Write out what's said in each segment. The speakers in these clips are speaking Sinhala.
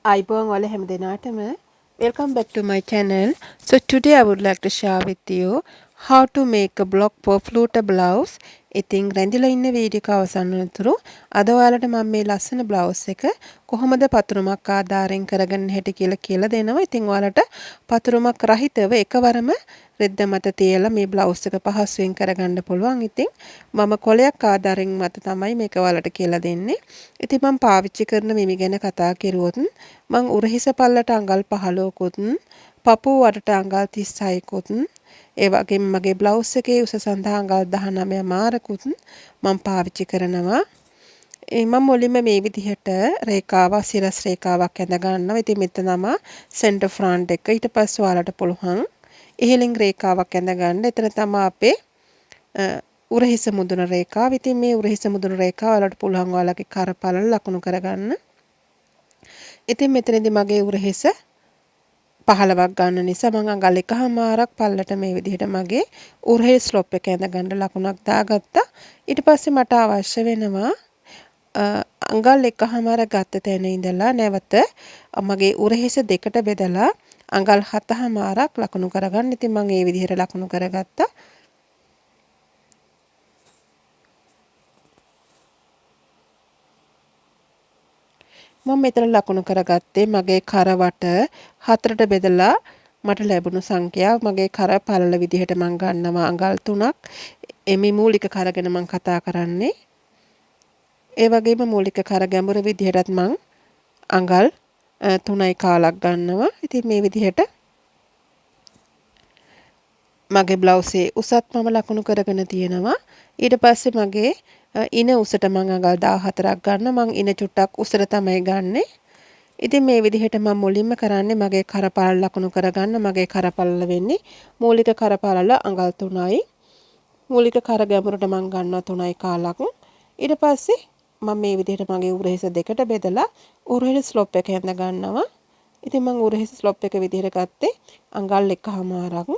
Aibong wale hamdenatame. Welcome back to my channel. So today I would like to share with you how to make a block for flutter blouse. ඉතින් රැඳිලා ඉන්න වීඩියෝ එක අවසන් වනතුරු අද ඔයාලට මම මේ ලස්සන බ්ලවුස් එක කොහොමද පතුරුමක් ආධාරයෙන් කරගන්න හැටි කියලා දෙනවා. ඉතින් ඔයාලට පතුරුමක් රහිතව එකවරම රෙද්ද මත තියලා මේ බ්ලවුස් එක පහසුවෙන් කරගන්න පුළුවන්. ඉතින් මම කොලයක් ආධාරයෙන් මත තමයි මේක ඔයාලට කියලා දෙන්නේ. ඉතින් මම පාවිච්චි කරන මිමි ගැන කතා කරුවොත් මං උරහිස පල්ලට අඟල් 15කුත් පපුව වටට අඟල් 36කුත් ඒ වගේම මගේ බ්ලවුස් එකේ උස සඳහා අඟල් 19 මාරකුත් මම පාවිච්චි කරනවා. මම මුලින්ම මේ විදිහට රේඛාවක් සිරස් රේඛාවක් ඇඳ ගන්නවා. ඉතින් මෙතනම සෙන්ටර් ෆ්‍රන්ට් එක. ඊට පස්සේ ඔයාලට පුළුවන් ඉහළින් රේඛාවක් ඇඳ ගන්න. එතන තමයි අපේ උරහිස මුදුන රේඛාව. ඉතින් මේ උරහිස මුදුන රේඛාව වලට පුළුවන් ඔයාලගේ කරපළල ලකුණු කරගන්න. ඉතින් මෙතනදී මගේ උරහිස 15ක් ගන්න නිසා මම අඟල් 1මාරක් පල්ලට මේ විදිහට මගේ උරහිස් ස්ලොප් එක ඇඳ ගන්න ලකුණක් දාගත්තා. ඊට පස්සේ මට අවශ්‍ය වෙනවා අඟල් 1මාර ගත්ත තැන ඉඳලා නැවත මගේ උරහිස දෙකට බෙදලා අඟල් 7මාරක් ලකුණු කරගන්න. ඉතින් මම මේ විදිහට ලකුණු කරගත්තා. මම මෙතන ලකුණු කරගත්තේ මගේ කරවට 4ට බෙදලා මට ලැබුණු සංඛ්‍යාව මගේ කර පළල විදිහට මම ගන්නවා අඟල් 3ක්. එමි මූලික කර ගැන මම කතා කරන්නේ. ඒ වගේම මූලික කර ගැඹුර විදිහටත් මම අඟල් 3යි කාලක් ගන්නවා. ඉතින් මේ විදිහට මගේ බ්ලවුසේ උසත් මම ලකුණු කරගෙන තියෙනවා. ඊට පස්සේ මගේ ඉන උසට මම අඟල් 14ක් ගන්න. මම ඉන චුට්ටක් උසට තමයි ගන්නෙ. ඉතින් මේ විදිහට මම මුලින්ම කරන්නේ මගේ කරපළල ලකුණු කරගන්න. මගේ කරපළල වෙන්නේ මූලික කරපළල අඟල් 3යි. මූලික කර ගැඹුරට මම ගන්නවා 3යි කාලක්. ඊට පස්සේ මම මේ විදිහට මගේ උරහිස දෙකට බෙදලා උරහිස ස්ලොප් එක ඇඳ ගන්නවා. ඉතින් මම උරහිස ස්ලොප් එක විදිහට ගත්තේ අඟල් 1මාරක්.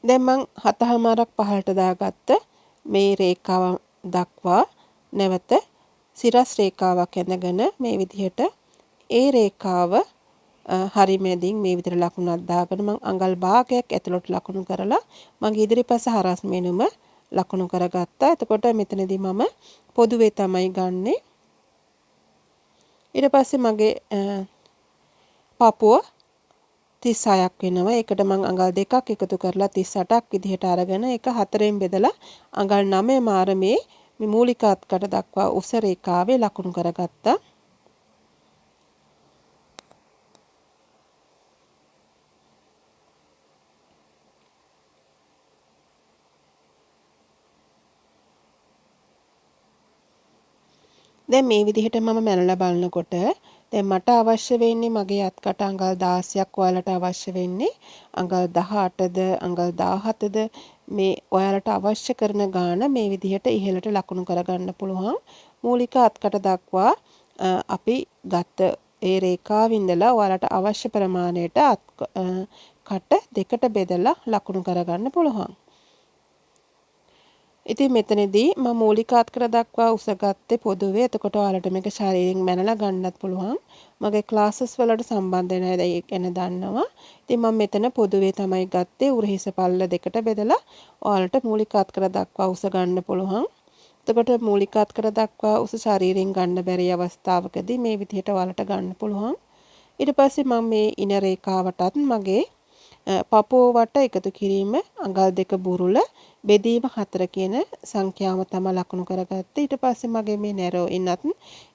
දැන් මම 7මාරක් පහළට දාගත්ත මේ රේඛාව දක්වා නැවත සිරස් රේඛාවක් ඇඳගෙන මේ විදිහට ඒ රේඛාව හරි මැදින් මේ විදිහට ලකුණක් දාගෙන මම අඟල් භාගයක් ඇතුළට ලකුණු කරලා මගේ ඉදිරිපස හරස් මෙනුම ලකුණු කරගත්තා. එතකොට මෙතනදී මම පොදුවේ තමයි ගන්නෙ. ඊට පස්සේ මගේ පපුව 36ක් වෙනවා. ඒකට මම අඟල් 2ක් එකතු කරලා 38ක් විදිහට අරගෙන ඒක 4ෙන් බෙදලා අඟල් 9 මාරමේ මේ මූලික අත්කට දක්වා උස රේඛාවේ ලකුණු කරගත්තා. දැන් මේ විදිහට මම මැනලා බලනකොට දැන් මට අවශ්‍ය වෙන්නේ මගේ අත්කට අඟල් 16ක් ඔයාලට අවශ්‍ය වෙන්නේ අඟල් 18ද අඟල් 17ද මේ ඔයාලට අවශ්‍ය කරන ගාන මේ විදිහට ඉහළට ලකුණු කරගන්න පුළුවන්. මූලික අත්කට දක්වා අපි ගත්ත ඒ රේඛාවින්දලා ඔයාලට අවශ්‍ය ප්‍රමාණයට කට දෙකට බෙදලා ලකුණු කරගන්න පුළුවන්. ඉතින් මෙතනදී මම මූලික අත්කට දක්වා උස ගත්තේ පොදුවේ. එතකොට ඔයාලට මේක ශරීරයෙන් මැනලා ගන්නත් පුළුවන්. මගේ ක්ලාසස් වලට සම්බන්ධ වෙන අය ගැන දන්නවා. ඉතින් මම මෙතන පොදුවේ තමයි ගත්තේ. උරහිස පල්ල දෙකට බෙදලා ඔයාලට මූලික අත්කට දක්වා උස ගන්න පුළුවන්. එතකොට මූලික අත්කට දක්වා උස ශරීරයෙන් ගන්න බැරි අවස්ථාවකදී මේ විදිහට ඔයාලට ගන්න පුළුවන්. ඊට පස්සේ මම මේ ඉන රේඛාවටත් මගේ පපුව වට එකතු කිරීම අඟල් 2 බුරුල බෙදීම 4 කියන සංඛ්‍යාව තමයි ලකුණු කරගත්තේ. ඊට පස්සේ මගේ මේ නැරෝ ඉන්නත්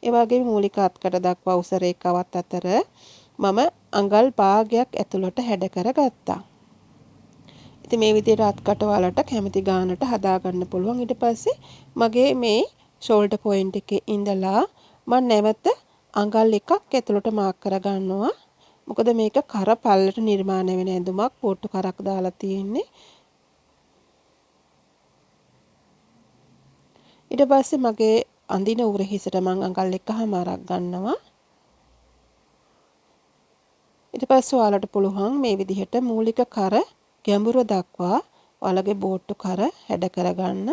ඒ වගේම මූලික අත්කට දක්වා උස රේඛාවත් අතර මම අඟල් භාගයක් ඇතුළට හැඩ කරගත්තා. ඉතින් මේ විදිහට අත්කට වලට කැමති ගානට හදා ගන්න පුළුවන්. ඊට පස්සේ මගේ මේ ෂෝල්ඩර් පොයින්ට් එකේ ඉඳලා මම නැවත අඟල් 1ක් ඇතුළට මාක් කර ගන්නවා. මොකද මේක කර පල්ලට නිර්මාණය වෙන ඇඳුමක් පොට්ටු කරක් දාලා තියෙන්නේ. ඊට පස්සේ මගේ අඳින උරහිසට මම අඟල් 1මාරක් ගන්නවා. ඊට පස්සේ ඔයාලට පුළුවන් මේ විදිහට මූලික කර ගැඹුර දක්වා ඔයාලගේ බෝට්ටු කර හැඩ කරගන්න.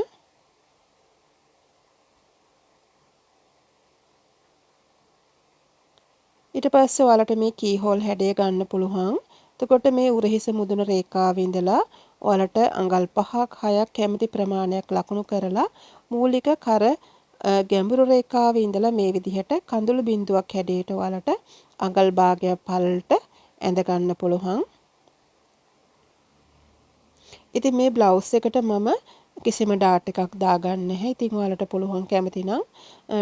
ඊට පස්සේ ඔයාලට මේ කී හෝල් හැඩය ගන්න පුළුවන්. එතකොට මේ උරහිස මුදුන රේඛාවේ ඉඳලා ඔයාලට අඟල් 5ක් 6ක් කැමති ප්‍රමාණයක් ලකුණු කරලා මූලික කර ගැඹුරු රේඛාවේ ඉඳලා මේ විදිහට කඳුළු බිඳුවක් හැඩයට ඔයාලට අඟල් භාගයක් පළලට ඇඳ ගන්න පුළුවන්. ඉතින් මේ බ්ලවුස් එකට මම කිසිම ඩාට් එකක් දාගන්න නැහැ. ඉතින් ඔයාලට පුළුවන් කැමති නම්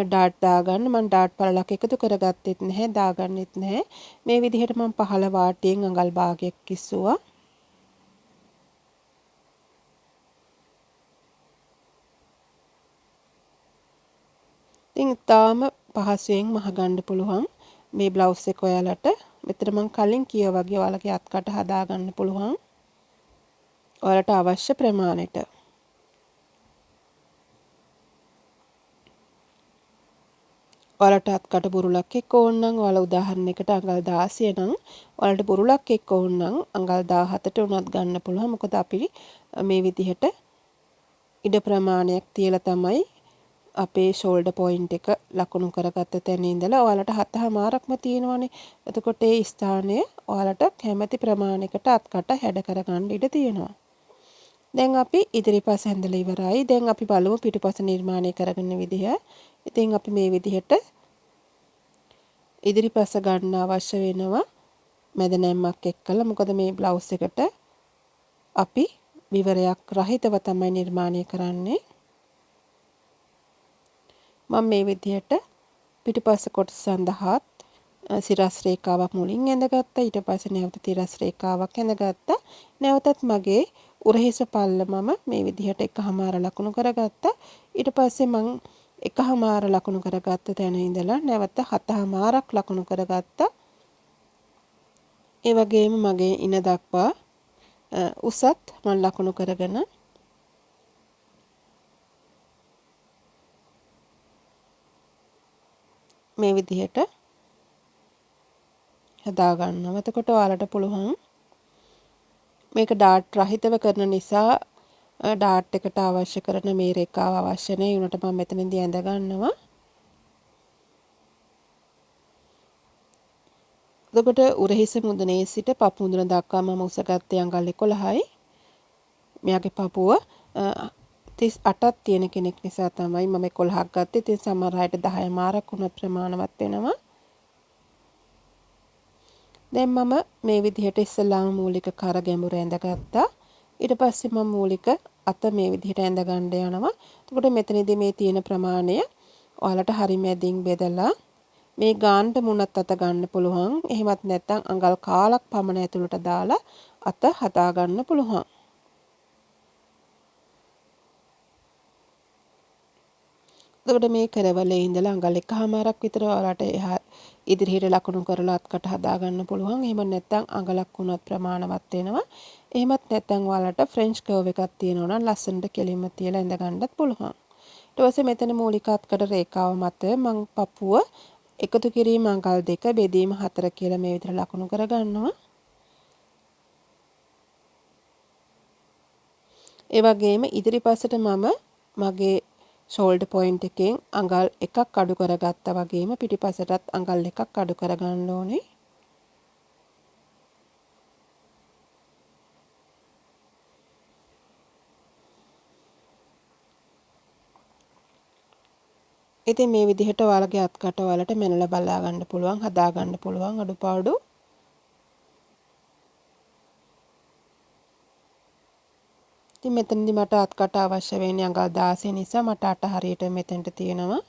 ඩාට් දාගන්න. මම ඩාට් පළලක් එකතු කරගත්තෙත් නැහැ, දාගන්නෙත් නැහැ. මේ විදිහට මම පහළ වාටියෙන් අඟල් භාගයක් කිස්සුවා. ඉතින් තාම පහසුවෙන් මහගන්න පුළුවන් මේ බ්ලවුස් එක ඔයාලට. මෙතන මම කලින් කියා වගේ ඔයාලගේ අත්කට හදාගන්න පුළුවන්. ඔයාලට අවශ්‍ය ප්‍රමාණයට. ඔයාලට අත්කට බුරුලක් එක්ක ඕන නම් ඔයාලා උදාහරණයකට අඟල් 16 නම් ඔයාලට බුරුලක් එක්ක ඕන නම් අඟල් 17ට උනත් ගන්න පුළුවන්. මොකද අපි මේ විදිහට ඉඩ ප්‍රමාණයක් තියලා තමයි අපේ ෂෝල්ඩර් පොයින්ට් එක ලකුණු කරගත්ත තැන ඉඳලා ඔයාලට 7මාරක්ම තියෙනවානේ. එතකොට ඒ ස්ථානය ඔයාලට කැමති ප්‍රමාණයකට අත්කට හැඩ කරගන්න ඉඩ තියෙනවා. දැන් අපි ඉදිරිපස ඇඳලා ඉවරයි. දැන් අපි බලමු පිටුපස නිර්මාණය කරගන්න විදිහ. ඉතින් අපි මේ විදිහට ඉදිරිපස ගන්න අවශ්‍ය වෙනවා මැද නැම්මක් එක්කලා. මොකද මේ බ්ලවුස් එකට අපි විවරයක් රහිතව තමයි නිර්මාණය කරන්නේ. මම මේ විදිහට පිටුපස කොටස සඳහාත් සිරස් රේඛාවක් මුලින් ඇඳගත්තා. ඊට පස්සේ නැවත තිරස් රේඛාවක් ඇඳගත්තා. නැවතත් මගේ උරහිස පල්ල මම මේ විදිහට එකහමාර ලකුණු කරගත්තා. ඊට පස්සේ මම එකහමාර ලකුණු කරගත්ත තැන ඉඳලා නැවත 7හමාරක් ලකුණු කරගත්තා. ඒ වගේම මගේ ඉන දක්වා උසත් මම ලකුණු කරගෙන මේ විදිහට හදා ගන්නවා. එතකොට ඔයාලට පුළුවන් මේක ඩාට් රහිතව කරන නිසා ඩාට් එකට අවශ්‍ය කරන මේ රේඛාව අවශ්‍ය නැහැ. උනට මම මෙතනදී ඇඳ ගන්නවා. එතකොට උරහිස මුදුනේ සිට පපු මුදුන දක්වා මම උස ගත්තේ අඟල් 11යි. මෙයාගේ පපුව 38ක් තියෙන කෙනෙක් නිසා තමයි මම 11ක් ගත්තේ. ඉතින් සමහර අයට 10 මාරක් වුණත් ප්‍රමාණවත් වෙනවා. දැන් මම මේ විදිහට ඉස්සලාම මූලික කර ගැඹුර ඇඳගත්තා. ඊට පස්සේ මම මූලික අත මේ විදිහට ඇඳ ගන්න යනවා. එතකොට මෙතනදී මේ තියෙන ප්‍රමාණය ඔයාලට හරි මැදින් බෙදලා මේ ගානට මුණත් අත ගන්න පුළුවන්. එහෙමත් නැත්නම් අඟල් කාලක් පමණ ඇතුළට දාලා අත හදා ගන්න පුළුවන්. එතකොට මේ කරවලේ ඉඳලා අඟල් 1මාරක් විතර ඔයාලට ඉදිරියට ලකුණු කරලා අත්කට හදා ගන්න පුළුවන්. එහෙම නැත්නම් අඟලක් වුණත් ප්‍රමාණවත් වෙනවා. එහෙමත් නැත්නම් ඔයාලට ෆ්‍රෙන්ච් කර්ව් එකක් තියෙනවා නම් ලස්සනට කෙලින්ම තියලා ඇඳ ගන්නත් පුළුවන්. ඊට පස්සේ මෙතන මූලික අත්කට රේඛාව මත මම පපුව එකතු කිරීම අඟල් 2 බෙදීම 4 කියලා මේ විදිහට ලකුණු කර ගන්නවා. ඒ වගේම ඉදිරිපසට මම මගේ ෂෝල්ඩර් පොයින්ට් එකෙන් අඟල් 1ක් අඩු කරගත්තා වගේම පිටිපසටත් අඟල් 1ක් අඩු කරගන්න ඕනේ. ඉතින් මේ විදිහට ඔයාලගේ අත්කට ඔයාලට මැනලා බලා ගන්න පුළුවන්, හදා ගන්න පුළුවන් අඩුපාඩු. ඉතින් මෙතනදී මට අත්කට අවශ්‍ය වෙන්නේ අඟල් 16 නිසා මට අට හරියට මෙතෙන්ට තියෙනවා.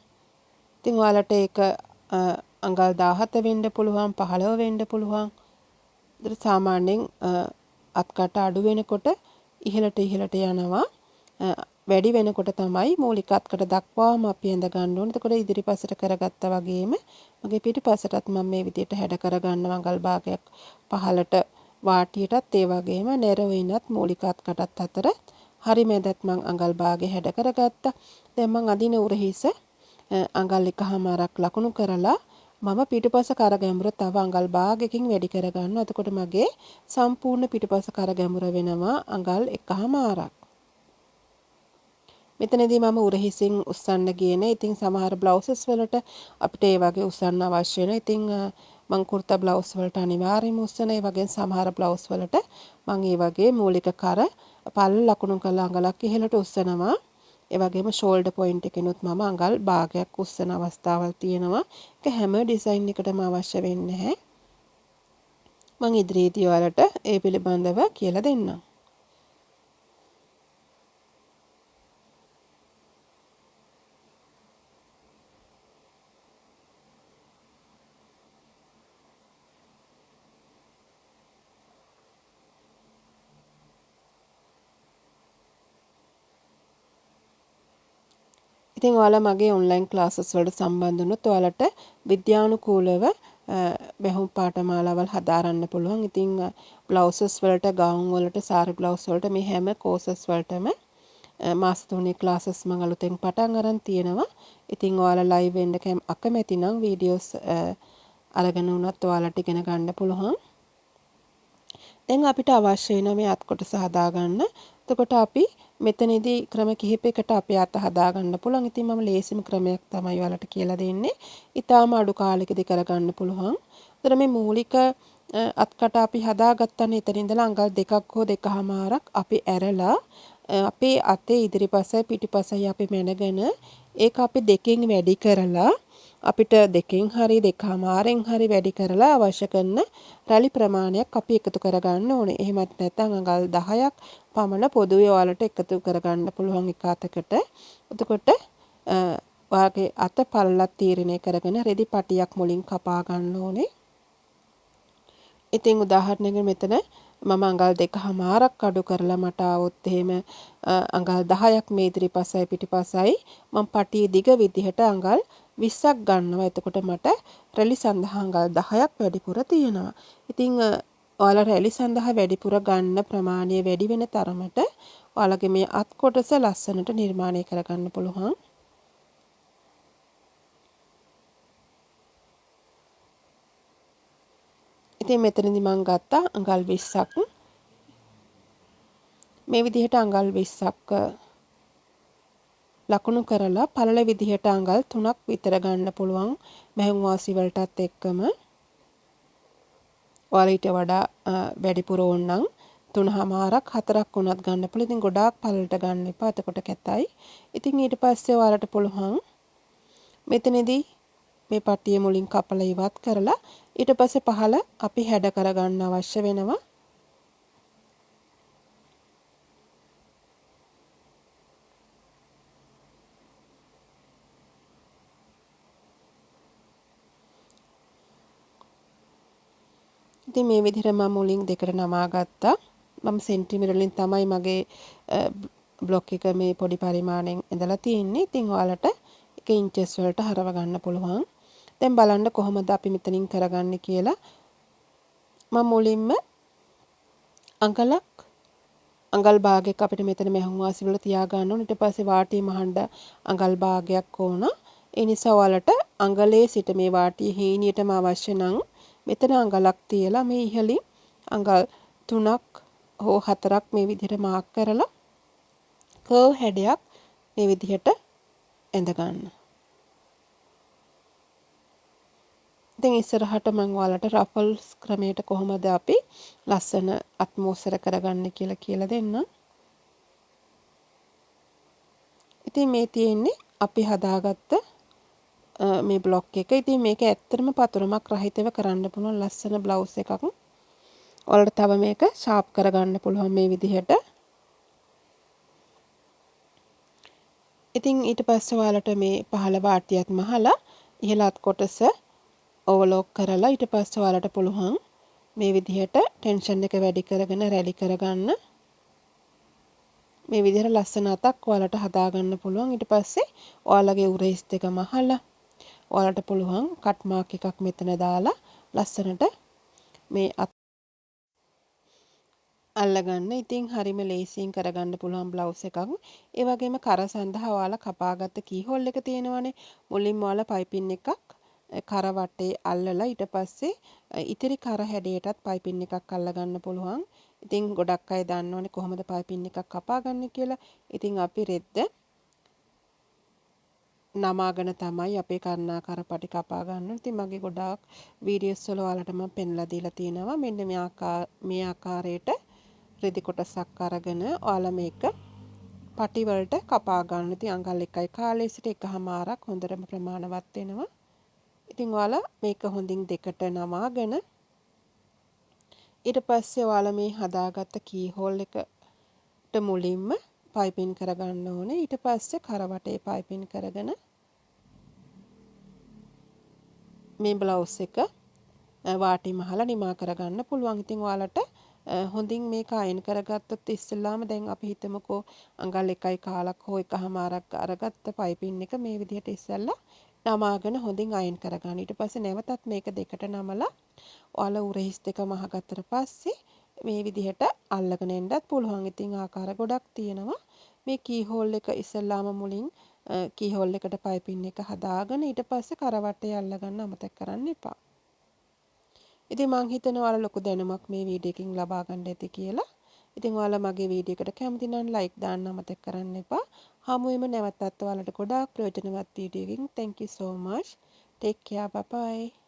ඉතින් ඔයාලට ඒක අඟල් 17 වෙන්න පුළුවන්, 15 වෙන්න පුළුවන්. ඒතර සාමාන්‍යයෙන් අත්කට අඩු වෙනකොට ඉහළට යනවා. වැඩි වෙනකොට තමයි මූලික අත්කට දක්වාම අපි ඇඳ ගන්න ඕනේ. එතකොට ඉදිරිපසට කරගත්තා වගේම මගේ පිටිපසටත් මම මේ විදිහට හැඩ කරගන්න අඟල් භාගයක් පහළට වාටියටත් ඒ වගේම නැරවිනත් මූලික අත්කටත් අතර හරි මැදත් මම අඟල් භාගය හැඩ කරගත්තා. දැන් මම අදින උරහිස අඟල් 1මාරක් ලකුණු කරලා මම පිටුපස කර ගැඹුර තව අඟල් භාගයකින් වැඩි කරගන්නවා. එතකොට මගේ සම්පූර්ණ පිටුපස කර ගැඹුර වෙනවා අඟල් 1මාරක්. මෙතනදී මම උරහිසින් උස්සන්න ගියේ නේ. ඉතින් සමහර බ්ලවුසස් වලට අපිට ඒ වගේ උස්සන්න අවශ්‍ය වෙනවා. ඉතින් මම කුර්තා බ්ලවුස් වලට අනිවාර්යයෙන්ම උස්සන ඒ වගේ සමහර බ්ලවුස් වලට මම ඒ වගේ මූලික කර පල්ල ලකුණු කරලා අඟලක් ඉහළට උස්සනවා. ඒ වගේම ෂෝල්ඩර් පොයින්ට් එකෙනුත් මම අඟල් භාගයක් උස්සන අවස්ථාවල් තියෙනවා. ඒක හැම ඩිසයින් එකටම අවශ්‍ය වෙන්නේ නැහැ. මම ඉදිරියේදී ඔයාලට ඒ පිළිබඳව කියලා දෙන්නම්. ඉතින් ඔයාලා මගේ ඔන්ලයින් ක්ලාසස් වලට සම්බන්ධ වුණොත් ඔයාලට විද්‍යානුකූලව බැහුම් පාඨමාලාවල් හදාරන්න පුළුවන්. ඉතින් බ්ලවුසස් වලට, ගවුන් වලට, සාරි බ්ලවුස් වලට මේ හැම කෝසස් වලටම මාස 3 ක්ලාසස් මම අලුතෙන් පටන් අරන් තියෙනවා. ඉතින් ඔයාලා ලයිව් වෙන්න අකමැති නම් වීඩියෝස් අරගෙන උනත් ඔයාලට ඉගෙන ගන්න පුළුවන්. දැන් අපිට අවශ්‍ය වෙන මේ අත් කොටස හදාගන්න. එතකොට අපි මෙතනදී ක්‍රම කිහිපයකට අපේ අත හදාගන්න පුළුවන්. ඉතින් මම ලේසිම ක්‍රමයක් තමයි ඔයාලට කියලා දෙන්නේ. ඊටාම අඩු කාලෙකදී කරගන්න පුළුවන්. ඒතර මේ මූලික අත්කට අපි හදාගත්තනේ එතන ඉඳලා අඟල් දෙකක් හෝ දෙකමාරක් අපි ඇරලා අපේ අතේ ඉදිරිපසයි පිටිපසයි අපි මැනගෙන ඒක අපි දෙකෙන් වැඩි කරලා අපිට දෙකෙන් හරි දෙකමාරෙන් හරි වැඩි කරලා අවශ්‍ය කරන රැලි ප්‍රමාණයක් අපි එකතු කරගන්න ඕනේ. එහෙමත් නැත්නම් අඟල් 10ක් පමණ පොදුවේ ඔයාලට එකතු කරගන්න පුළුවන් එක අතකට. එතකොට ඔයාගේ අත පළලක් තීරණය කරගෙන රෙදි පටියක් මුලින් කපා ගන්න ඕනේ. ඉතින් උදාහරණයකට මෙතන මම අඟල් දෙකමාරක් අඩු කරලා මට આવොත් එහෙම අඟල් 10ක් මේ ඉදිරිපසයි පිටිපසයි මම පටියේ දිග විදිහට අඟල් 20ක් ගන්නවා. එතකොට මට රැලි සඳහා අඟල් 10ක් වැඩිපුර තියෙනවා. ඉතින් ඔයාලා රැලි සඳහා වැඩිපුර ගන්න ප්‍රමාණය වැඩි වෙන තරමට ඔයාලගේ මේ අත් කොටස ලස්සනට නිර්මාණය කරගන්න පුළුවන්. ඉතින් මෙතනදී මම ගත්තා අඟල් 20ක්. මේ විදිහට අඟල් 20ක් ලකුණු කරලා පළල විදිහට අඟල් 3ක් විතර ගන්න පුළුවන් මැහුම් වාසි වලටත් එක්කම. ඔයාලා ඊට වඩා වැඩිපුර ඕන නම් 3මාරක් 4ක් වුණත් ගන්න පුළුවන්. ඉතින් ගොඩාක් පළලට ගන්න එපා. එතකොට කැතයි. ඉතින් ඊට පස්සේ ඔයාලට පුළුවන් මෙතනදී මේ පටිය මුලින් කපලා ඉවත් කරලා ඊට පස්සේ පහළ අපි හැඩ කරගන්න අවශ්‍ය වෙනවා. ඉතින් මේ විදිහට මම මුලින් දෙකට නමා ගත්තා. මම සෙන්ටිමීටර වලින් තමයි මගේ බ්ලොක් එක මේ පොඩි පරිමාණයෙන් ඇඳලා තියෙන්නේ. ඉතින් ඔයාලට එක ඉන්චස් වලට හරව ගන්න පුළුවන්. දැන් බලන්න කොහොමද අපි මෙතනින් කරගන්නේ කියලා. මම මුලින්ම අඟල් භාගයක් අපිට මෙතන මැහුම් වාසි වල තියා ගන්න ඕන. ඊට පස්සේ වාටිය මහඬ අඟල් භාගයක් ඕන. ඒ නිසා ඔයාලට අඟලේ සිට මේ වාටිය හීනියටම අවශ්‍ය නම් මෙතන අඟලක් තියලා මේ ඉහළින් අඟල් 3ක් හෝ 4ක් මේ විදිහට මාක් කරලා කර්ව් හැඩයක් මේ විදිහට ඇඳ ගන්න. ඉතින් ඉස්සරහට මම ඔයාලට රෆල්ස් ක්‍රමයට කොහොමද අපි ලස්සන අත්මෝස්තර කරගන්නේ කියලා දෙන්නම්. ඉතින් මේ තියෙන්නේ අපි හදාගත්ත මේ බ්ලොක් එක. ඉතින් මේක ඇත්තටම පතුරමක් රහිතව කරන්න පුළුවන් ලස්සන බ්ලවුස් එකක්. ඔයාලට තව මේක ෂාප් කරගන්න පුළුවන් මේ විදිහට. ඉතින් ඊට පස්සේ ඔයාලට මේ පහළ වාටියත් මහලා ඉහළ අත් කොටස ඕවර්ලොක් කරලා ඊට පස්සේ ඔයාලට පුළුවන් මේ විදිහට ටෙන්ෂන් එක වැඩි කරගෙන රැලි කරගන්න. මේ විදිහට ලස්සන අතක් ඔයාලට හදාගන්න පුළුවන්. ඊට පස්සේ ඔයාලගේ උරහිස් දෙක මහලා ඔයාලට පුළුවන් කට් මාක් එකක් මෙතන දාලා ලස්සනට මේ අත් අල්ලගන්න. ඉතින් හරිම ලේසියෙන් කරගන්න පුළුවන් බ්ලවුස් එකක්. ඒ වගේම කර සඳහා ඔයාලා කපාගත්ත කී හෝල් එක තියෙනවනේ. මුලින්ම ඔයාලා පයිපින් එකක් කර වටේ අල්ලලා ඊට පස්සේ ඉතිරි කර හැඩයටත් පයිපින් එකක් අල්ලගන්න පුළුවන්. ඉතින් ගොඩක් අය දන්නවනේ කොහොමද පයිපින් එකක් කපාගන්නේ කියලා. ඉතින් අපි රෙද්ද නමාගෙන තමයි අපේ කර්ණාකාර පටි කපා ගන්න. ඉතින් මගේ ගොඩාක් වීඩියෝස් වල ඔයාලට මම පෙන්ලා දීලා තියෙනවා. මෙන්න මේ ආකාරයට රෙදි කොටසක් අරගෙන ඔයාලා මේක පටි වලට කපා ගන්න. ඉතින් අඟල් 1.5 සිට 1.5ක් හොඳටම ප්‍රමාණවත් වෙනවා. ඉතින් ඔයාලා මේක හොඳින් දෙකට නමාගෙන ඊට පස්සේ ඔයාලා මේ හදාගත්ත කී හෝල් එකට මුලින්ම පයිපින් කරගන්න ඕනේ. ඊට පස්සේ කරවටේ පයිපින් කරගෙන මේ බ්ලවුස් එක වාටි මහලා නිමා කරගන්න පුළුවන්. ඉතින් ඔයාලට හොඳින් මේක අයන් කරගත්තොත් ඉස්සෙල්ලාම දැන් අපි හිතමුකෝ අඟල් 1.5ක් හෝ 1.5ක් අරගත්ත පයිපින් එක මේ විදිහට ඉස්සෙල්ලා නමාගෙන හොඳින් අයන් කරගන්න. ඊට පස්සේ නැවතත් මේක දෙකට නමලා ඔයාලා උරහිස් දෙක මහගත්තට පස්සේ මේ විදිහට අල්ලගෙන එන්නත් පුළුවන්. ඉතින් ආකාර ගොඩක් තියෙනවා. මේ කී හෝල් එක ඉස්සෙල්ලාම මුලින් කී හෝල් එකට පයිපින් එක හදාගෙන ඊට පස්සේ කරවටේ අල්ලගන්න අමතක කරන්න එපා. ඉතින් මං හිතනවා ඔයාලා ලොකු දැනුමක් මේ වීඩියෝ එකකින් ලබා ගන්න ඇති කියලා. ඉතින් ඔයාලා මගේ වීඩියෝ එකට කැමති නම් ලයික් දාන්න අමතක කරන්න එපා. හමුවෙමු නැවතත් ඔයාලට ගොඩාක් ප්‍රයෝජනවත් වීඩියෝ එකකින්. Thank you so much. Take care. Bye bye.